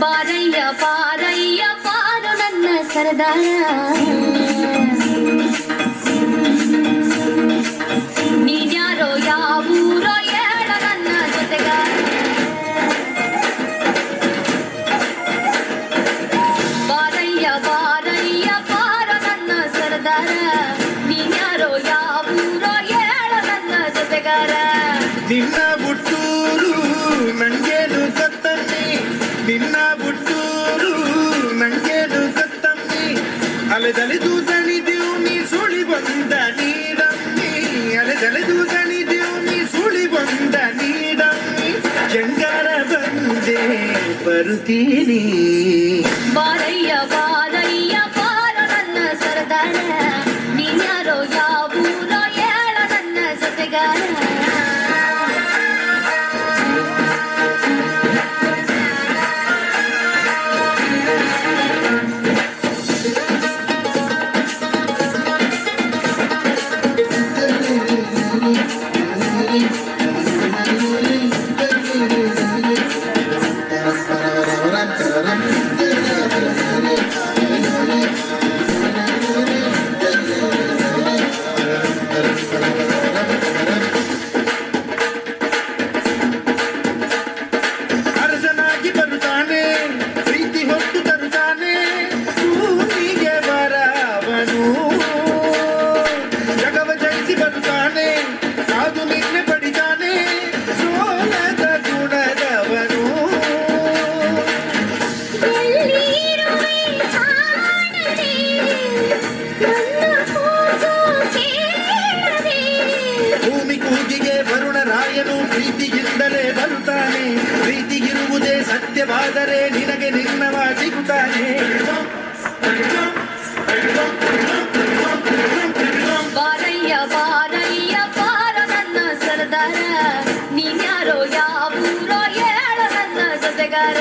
ಬಾರಯ್ಯ ಬಾರಯ್ಯ ಬಾರು ನನ್ನ ಸರದಾರ, ನೀನ್ಯಾರೋ ಯಾವೂರೋ ಹೇಳ ನನ್ನ ಜೊತೆಗಾರ. ಬಾರಯ್ಯ ಬಾರಯ್ಯ ಬಾರು ನನ್ನ ಸರದಾರ, ನೀನ್ಯಾರೋ ಯಾವೂರೋ ಹೇಳ ನನ್ನ ಜೊತೆಗಾರ. ನಿನ್ನ ಹುಟ್ಟೂರು ನಂಗೇನು ಕತ್ತಮ್ಮಿ, ನಿನ್ನ ಹುಟ್ಟೂರು ನಂಗೇನು ಕತ್ತಮ್ಮಿ. ಅಲೆದಲೆದು ದಣಿದೆವು ನೀ ಸುಳಿ ಬಂದ ನೀಡಮ್ಮಿ, ಅಲೆದಲೆದು ದಣಿದೆವು ನೀ ಸುಳಿ ಬಂದ ನೀಡಮ್ಮಿ. ಜಂಗಾರ ಬಂದೆ ಬರುತ್ತೀನಿ. ಬಾರಯ್ಯ ಬಾರಯ್ಯ ಬಾರು ನನ್ನ ಸರದಾರ, ನೀನ್ಯಾರೋ ಯಾವೂರೋ ಹೇಳ ನನ್ನ ಜೊತೆಗಾರ. ಅರಸನಾಗಿ ಬರುತ್ತಾನೆ, ಪ್ರೀತಿ ಹೊತ್ತು ತರುತ್ತಾನೆ, ಭೂಮಿಗೆ ಬರವನು. ಜಗವ ಜಯಿಸಿ ಬರುತ್ತಾನೆ, ಕಾದು ನಿನ್ನೆ ಪಡಿತಾನೆ, ಸೋಲದ ಗುಣದವನು. ಎಲ್ಲಿರುವೆ ಕಾಣದೆ, ನನ್ನ ಕೂಗು ಕೇಳದೆ. ಭೂಮಿ ಕೂಗಿಗೆ ವರುಣ ರಾಯನು ಪ್ರೀತಿಯಿಂದಲೇ ಬರುತ್ತಾನೆ. ಪ್ರೀತಿಗಿರುವುದೇ ಸತ್ಯವಾದರೆ ನಿನಗೆ ನಿನ್ನವ ಸಿಗುತ್ತಾನೆ. ಬಾರಯ್ಯ ಬಾರಯ್ಯ ಬಾರು ನನ್ನ ಸರದಾರ, ನೀನ್ಯಾರೋ ಯಾವೂರೋ ಹೇಳ ನನ್ನ ಜೊತೆಗಾರ.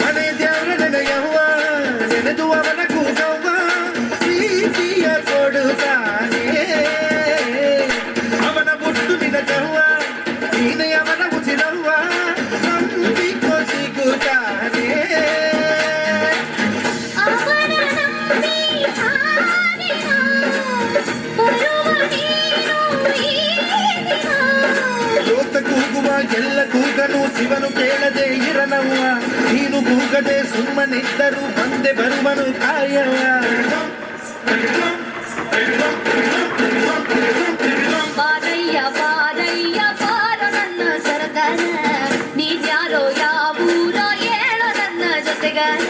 ಮನೆ ದೇವರ ನೆನೆಯವ್ವ, ನೆನೆದು ಅವನ ಕೂಗವ್ವ, ಪ್ರೀತಿಯ ಕೊಡುತ್ತಾನೆ. ಅವನ ಮುಟ್ಟು ನಿನಗವ್ವ, ನೀನೆ ಅವನ ಉಸಿರವ್ವ, ನಂಬಿಕೊ ಸಿಗುತ್ತಾನೆ. ಅವನ ನಂಬಿ ಹಾಡಿನ, ಬರುವ ನೀನು ಈ ದಿನ. ಲೋಕ ಕೂಗುವ ಎಲ್ಲ ಕೂಗನು ಶಿವನು ಕೇಳದೆ ಇರನವ್ವ, ನೀನು ಕೂಗದೆ ಸುಮ್ಮನಿದ್ದರು ಬಂದೆ ಬರುವನು ಕಾಯವ್ವ. ಬಾರಯ್ಯ ಬಾರಯ್ಯ ಬಾರು ನನ್ನ ಸರದಾರ, ನೀನ್ಯಾರೋ ಯಾವೂರೋ ಹೇಳ ನನ್ನ ಜೊತೆಗಾರ.